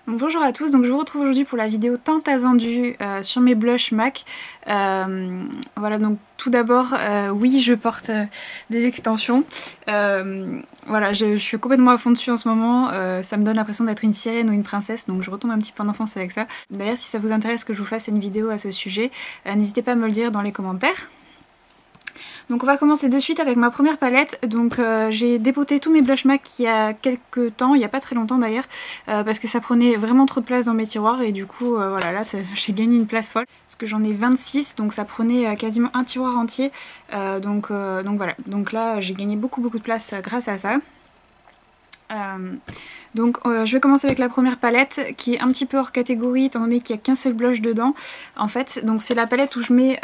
Donc bonjour à tous, donc je vous retrouve aujourd'hui pour la vidéo tant attendue sur mes blushs MAC. Voilà, donc tout d'abord, oui je porte des extensions. Voilà, je suis complètement à fond dessus en ce moment, ça me donne l'impression d'être une sirène ou une princesse, donc je retombe un petit peu en enfance avec ça. D'ailleurs si ça vous intéresse que je vous fasse une vidéo à ce sujet, n'hésitez pas à me le dire dans les commentaires. Donc on va commencer de suite avec ma première palette. Donc j'ai dépoté tous mes blush MAC il y a quelques temps, il n'y a pas très longtemps d'ailleurs, parce que ça prenait vraiment trop de place dans mes tiroirs et du coup voilà, là j'ai gagné une place folle. Parce que j'en ai 26, donc ça prenait quasiment un tiroir entier. Donc voilà, donc là j'ai gagné beaucoup de place grâce à ça. Donc je vais commencer avec la première palette qui est un petit peu hors catégorie étant donné qu'il n'y a qu'un seul blush dedans en fait. Donc c'est la palette où je mets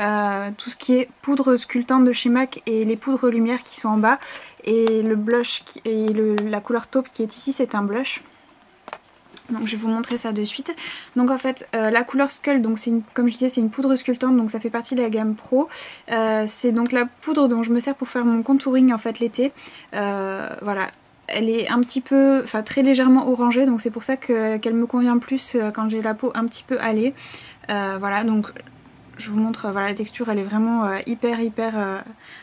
tout ce qui est poudre sculptante de chez MAC et les poudres lumière qui sont en bas, et le blush et la couleur taupe qui est ici c'est un blush. Donc je vais vous montrer ça de suite. Donc en fait la couleur Skull, donc comme je disais c'est une poudre sculptante, donc ça fait partie de la gamme Pro. C'est donc la poudre dont je me sers pour faire mon contouring en fait l'été. Voilà. Elle est un petit peu, enfin très légèrement orangée, donc c'est pour ça qu'elle me convient plus quand j'ai la peau un petit peu hâlée. Voilà, donc je vous montre, voilà, la texture elle est vraiment hyper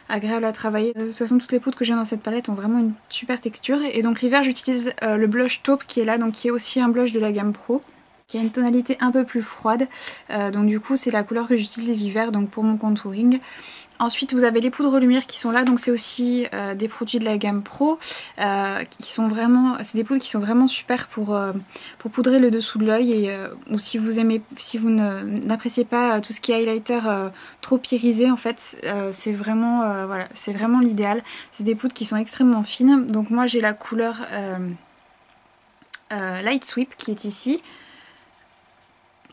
agréable à travailler. De toute façon toutes les poudres que j'ai dans cette palette ont vraiment une super texture. Et donc l'hiver j'utilise le blush taupe qui est là, donc qui est aussi un blush de la gamme Pro, qui a une tonalité un peu plus froide. Donc du coup c'est la couleur que j'utilise l'hiver donc pour mon contouring. Ensuite vous avez les poudres lumière qui sont là, donc c'est aussi des produits de la gamme Pro, qui sont vraiment, c'est des poudres qui sont vraiment super pour poudrer le dessous de l'œil, ou si vous aimez, si vous n'appréciez pas tout ce qui est highlighter trop irisé en fait, c'est vraiment voilà, c'est vraiment l'idéal. C'est des poudres qui sont extrêmement fines, donc moi j'ai la couleur Light Sweep qui est ici,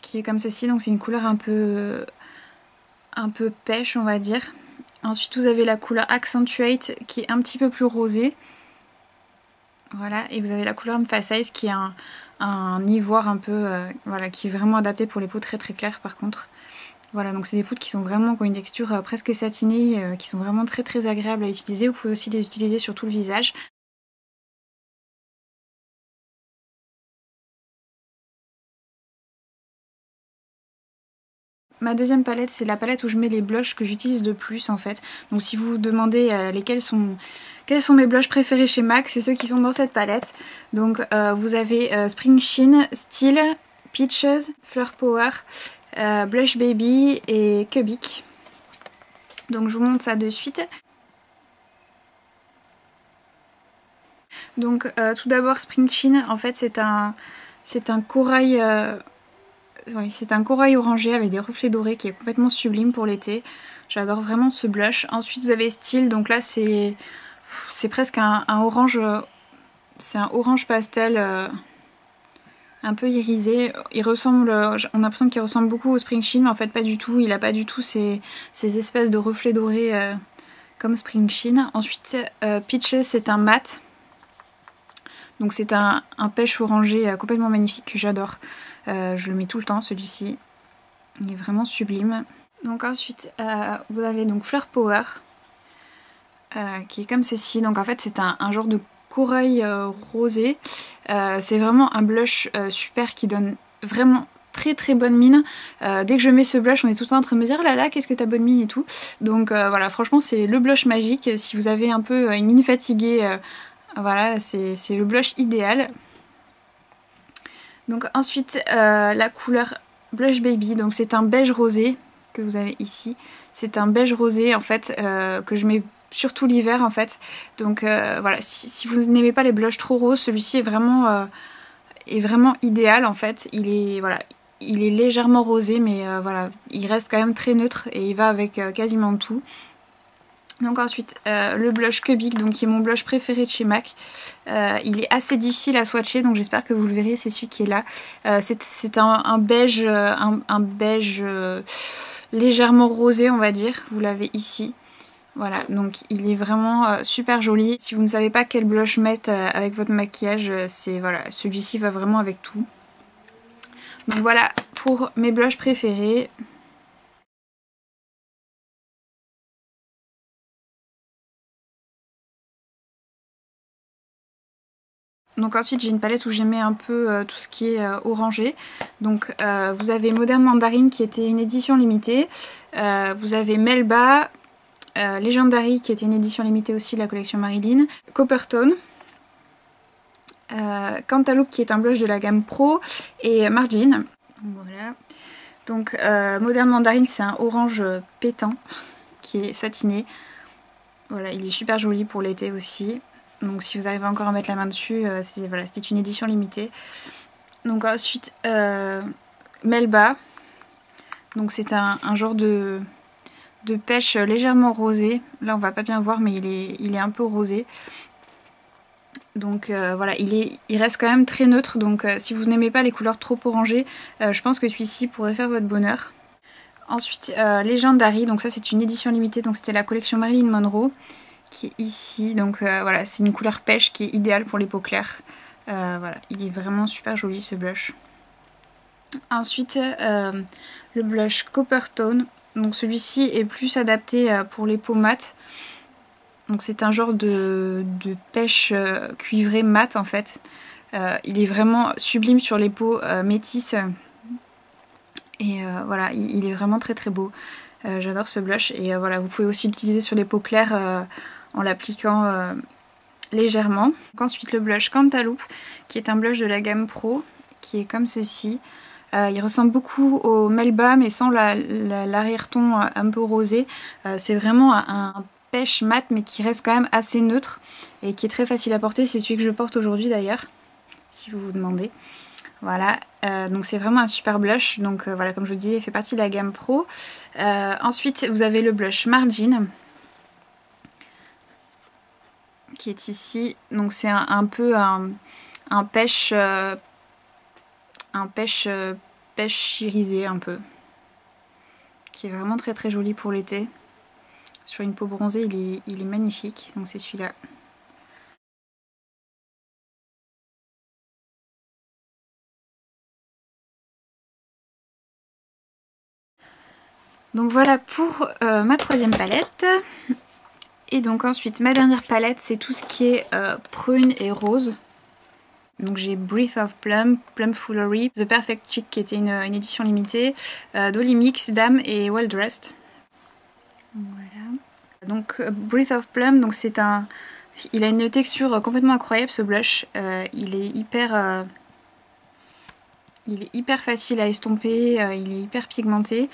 qui est comme ceci, donc c'est une couleur un peu pêche on va dire. Ensuite vous avez la couleur Accentuate qui est un petit peu plus rosée. Voilà, et vous avez la couleur Emphasize qui est un ivoire un peu, voilà, qui est vraiment adapté pour les peaux très claires par contre. Voilà, donc c'est des poudres qui ont une texture presque satinée, qui sont vraiment très agréables à utiliser. Vous pouvez aussi les utiliser sur tout le visage. Ma deuxième palette, c'est la palette où je mets les blushs que j'utilise le plus en fait. Donc si vous vous demandez quels sont mes blushs préférés chez MAC, c'est ceux qui sont dans cette palette. Donc vous avez Spring Sheen, Steel, Peaches, Fleur Power, Blush Baby et Kubik. Donc je vous montre ça de suite. Donc tout d'abord Spring Sheen, en fait c'est un corail... Oui, c'est un corail orangé avec des reflets dorés qui est complètement sublime pour l'été. J'adore vraiment ce blush. Ensuite vous avez Steel, donc là c'est presque un orange, c'est un orange pastel un peu irisé. Il ressemble, on a l'impression qu'il ressemble beaucoup au Spring Sheen, mais en fait pas du tout. Il a pas du tout ces espèces de reflets dorés comme Spring Sheen. Ensuite Peaches, c'est un mat. Donc c'est un pêche orangé complètement magnifique que j'adore. Je le mets tout le temps celui-ci. Il est vraiment sublime. Donc ensuite vous avez donc Fleur Power qui est comme ceci. Donc en fait c'est un genre de corail rosé. C'est vraiment un blush super qui donne vraiment très bonne mine. Dès que je mets ce blush on est tout le temps en train de me dire oh là là qu'est-ce que t'as bonne mine et tout. Donc voilà, franchement c'est le blush magique. Si vous avez un peu une mine fatiguée, voilà, c'est le blush idéal. Donc ensuite la couleur Blush Baby, donc c'est un beige rosé que vous avez ici. C'est un beige rosé en fait que je mets surtout l'hiver en fait. Donc voilà, si vous n'aimez pas les blushs trop roses, celui-ci est vraiment idéal en fait. Il est voilà, il est légèrement rosé mais voilà, il reste quand même très neutre et il va avec quasiment tout. Donc ensuite le blush Kubik, donc qui est mon blush préféré de chez MAC. Il est assez difficile à swatcher, donc j'espère que vous le verrez, c'est celui qui est là. C'est un beige, beige légèrement rosé on va dire, vous l'avez ici. Voilà, donc il est vraiment super joli. Si vous ne savez pas quel blush mettre avec votre maquillage, voilà, celui-ci va vraiment avec tout. Donc voilà pour mes blushs préférés. Donc ensuite j'ai une palette où j'aimais un peu tout ce qui est orangé. Donc vous avez Modern Mandarin qui était une édition limitée. Vous avez Melba, Legendary qui était une édition limitée aussi de la collection Marilyn. Coppertone. Cantaloupe qui est un blush de la gamme Pro. Et Margin. Voilà. Donc Modern Mandarin c'est un orange pétant qui est satiné. Voilà, il est super joli pour l'été aussi. Donc si vous arrivez encore à mettre la main dessus, voilà, c'était une édition limitée. Donc ensuite, Melba. Donc c'est un genre de pêche légèrement rosé. Là on va pas bien voir mais il est un peu rosé. Donc voilà, il reste quand même très neutre. Donc si vous n'aimez pas les couleurs trop orangées, je pense que celui-ci pourrait faire votre bonheur. Ensuite, Legendary, donc ça c'est une édition limitée. Donc c'était la collection Marilyn Monroe qui est ici. Donc voilà, c'est une couleur pêche qui est idéale pour les peaux claires. Voilà, il est vraiment super joli ce blush. Ensuite, le blush Coppertone. Donc celui-ci est plus adapté pour les peaux mates. Donc c'est un genre de pêche cuivrée mate en fait. Il est vraiment sublime sur les peaux métisses. Et voilà, il est vraiment très très beau. J'adore ce blush. Et voilà, vous pouvez aussi l'utiliser sur les peaux claires en l'appliquant légèrement. Donc ensuite le blush Cantaloupe, qui est un blush de la gamme Pro, qui est comme ceci. Il ressemble beaucoup au Melba, mais sans l'arrière-ton un peu rosé. C'est vraiment un pêche mat, mais qui reste quand même assez neutre et qui est très facile à porter. C'est celui que je porte aujourd'hui d'ailleurs, si vous vous demandez. Voilà, donc c'est vraiment un super blush. Donc voilà, comme je vous disais, il fait partie de la gamme Pro. Ensuite, vous avez le blush Margin, qui est ici. Donc c'est un peu un pêche... pêche irisé un peu, qui est vraiment très très joli pour l'été. Sur une peau bronzée, il est magnifique, donc c'est celui-là. Donc voilà pour ma troisième palette. Et donc ensuite ma dernière palette, c'est tout ce qui est prune et rose. Donc j'ai Breath of Plum, Plum Foolery, The Perfect Chick qui était une édition limitée, Dolly Mix, Dame et Well Dressed. Voilà. Donc Breath of Plum, donc c'est il a une texture complètement incroyable ce blush. Il est hyper facile à estomper, il est hyper pigmenté.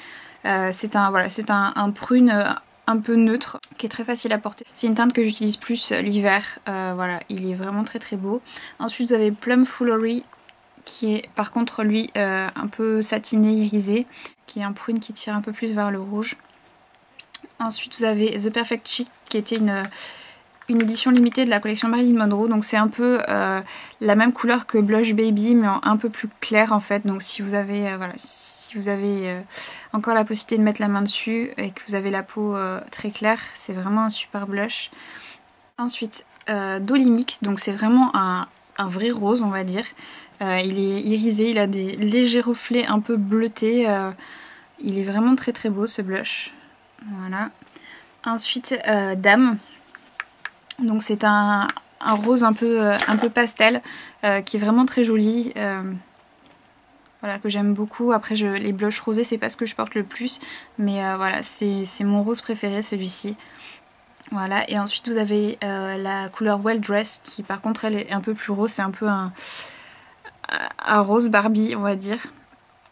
C'est un prune un peu neutre qui est très facile à porter. C'est une teinte que j'utilise plus l'hiver. Voilà, il est vraiment très très beau. Ensuite vous avez Plum Foolery qui est par contre lui un peu satiné, irisé, qui est un prune qui tire un peu plus vers le rouge. Ensuite vous avez The Perfect Chick qui était une édition limitée de la collection Marilyn Monroe. Donc c'est un peu la même couleur que Blush Baby mais un peu plus clair en fait. Donc si vous avez, encore la possibilité de mettre la main dessus et que vous avez la peau très claire, c'est vraiment un super blush. Ensuite Dolly Mix, donc c'est vraiment un vrai rose on va dire. Il est irisé, il a des légers reflets un peu bleutés. Il est vraiment très très beau ce blush. Voilà. Ensuite Dame. Donc c'est un rose un peu pastel qui est vraiment très joli. Voilà, que j'aime beaucoup. Après les blushs rosés c'est pas ce que je porte le plus. Mais voilà, c'est mon rose préféré celui-ci. Voilà, et ensuite vous avez la couleur Well Dressed qui par contre elle est un peu plus rose. C'est un peu un rose Barbie on va dire.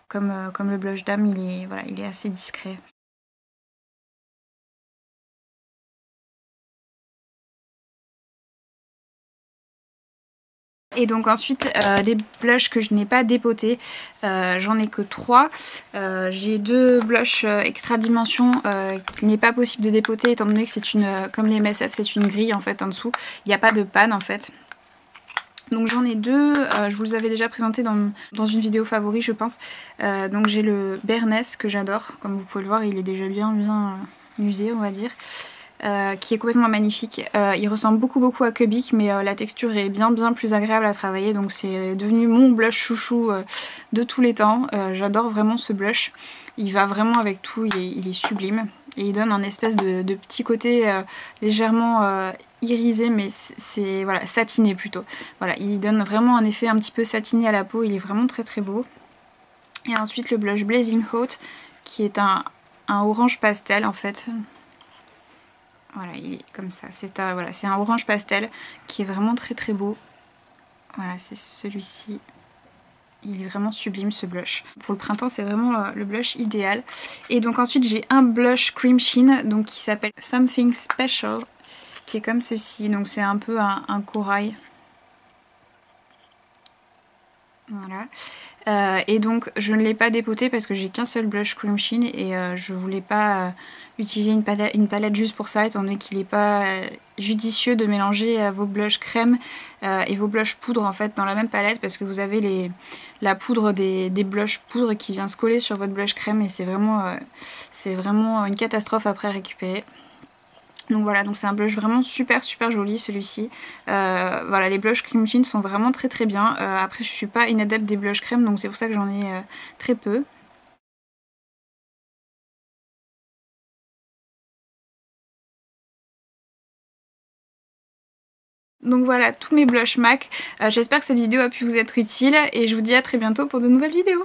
Comme le blush Dame, il est assez discret. Et donc ensuite les blushs que je n'ai pas dépotés, j'en ai que 3. J'ai 2 blushs extra dimension qu'il n'est pas possible de dépoter étant donné que c'est comme les MSF, c'est une grille en fait en dessous. Il n'y a pas de panne en fait. Donc j'en ai 2, je vous les avais déjà présentés dans une vidéo favori je pense. Donc j'ai le Berness que j'adore, comme vous pouvez le voir il est déjà bien usé on va dire. Qui est complètement magnifique. Il ressemble beaucoup à Cubic mais la texture est bien plus agréable à travailler, donc c'est devenu mon blush chouchou de tous les temps. J'adore vraiment ce blush, il va vraiment avec tout, il est sublime et il donne un espèce de petit côté légèrement irisé, mais c'est voilà, satiné plutôt. Voilà, il donne vraiment un effet un petit peu satiné à la peau, il est vraiment très très beau. Et ensuite le blush Blazing Hot, qui est un orange pastel en fait. Voilà, il est comme ça, c'est voilà, un orange pastel qui est vraiment très très beau. Voilà, c'est celui-ci. Il est vraiment sublime ce blush. Pour le printemps, c'est vraiment le blush idéal. Et donc ensuite, j'ai un blush Cream Sheen donc qui s'appelle Something Special, qui est comme ceci. Donc c'est un peu un corail. Voilà. Et donc je ne l'ai pas dépoté parce que j'ai qu'un seul blush Cream Sheen et je voulais pas utiliser une palette juste pour ça, étant donné qu'il n'est pas judicieux de mélanger vos blushs crème et vos blushs poudre en fait dans la même palette, parce que vous avez la poudre des blushs poudre qui vient se coller sur votre blush crème et c'est vraiment une catastrophe après à récupérer. Donc voilà, donc c'est un blush vraiment super super joli celui-ci. Voilà, les blushs Cream Sheen sont vraiment très très bien. Après je suis pas une adepte des blushs crème, donc c'est pour ça que j'en ai très peu. Donc voilà tous mes blushs MAC. J'espère que cette vidéo a pu vous être utile et je vous dis à très bientôt pour de nouvelles vidéos.